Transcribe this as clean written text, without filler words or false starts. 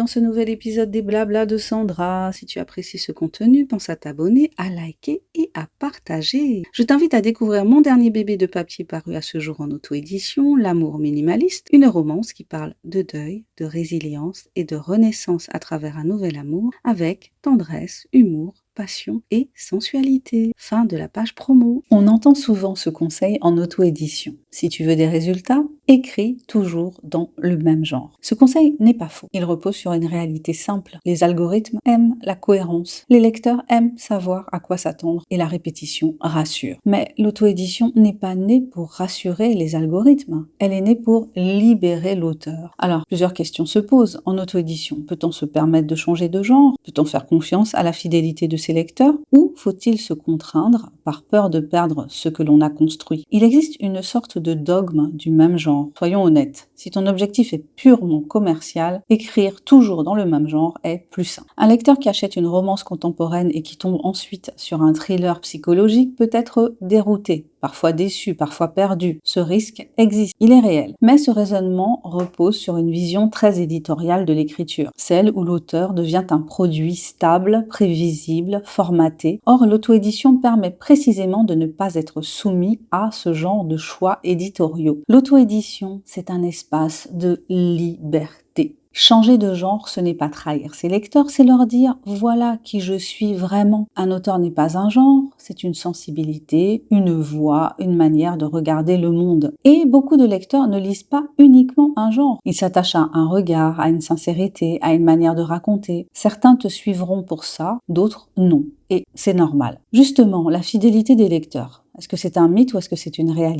dans ce nouvel épisode des Blabla de Sandra. Si tu apprécies ce contenu, pense à t'abonner, à liker et à partager. Je t'invite à découvrir mon dernier bébé de papier paru à ce jour en auto-édition, L'amour minimaliste, une romance qui parle de deuil, de résilience et de renaissance à travers un nouvel amour avec tendresse, humour, passion et sensualité. Fin de la page promo. On entend souvent ce conseil en auto-édition. Si tu veux des résultats, écris toujours dans le même genre. Ce conseil n'est pas faux. Il repose sur une réalité simple. Les algorithmes aiment la cohérence. Les lecteurs aiment savoir à quoi s'attendre et la répétition rassure. Mais l'auto-édition n'est pas née pour rassurer les algorithmes. Elle est née pour libérer l'auteur. Alors, plusieurs questions se posent en auto-édition. Peut-on se permettre de changer de genre? Peut-on faire confiance à la fidélité de ses lecteurs? Ou faut-il se contraindre par peur de perdre ce que l'on a construit? Il existe une sorte de dogme du même genre. Soyons honnêtes, si ton objectif est purement commercial, écrire toujours dans le même genre est plus sain. Un lecteur qui achète une romance contemporaine et qui tombe ensuite sur un thriller psychologique peut être dérouté, parfois déçu, parfois perdu. Ce risque existe, il est réel. Mais ce raisonnement repose sur une vision très éditoriale de l'écriture, celle où l'auteur devient un produit stable, prévisible, formaté. Or, l'auto-édition permet précisément de ne pas être soumis à ce genre de choix éditoriaux. L'auto-édition, c'est un espace de liberté. Changer de genre, ce n'est pas trahir ses lecteurs, c'est leur dire « voilà qui je suis vraiment ». Un auteur n'est pas un genre, c'est une sensibilité, une voix, une manière de regarder le monde. Et beaucoup de lecteurs ne lisent pas uniquement un genre. Ils s'attachent à un regard, à une sincérité, à une manière de raconter. Certains te suivront pour ça, d'autres non. Et c'est normal. Justement, la fidélité des lecteurs, est-ce que c'est un mythe ou est-ce que c'est une réalité ?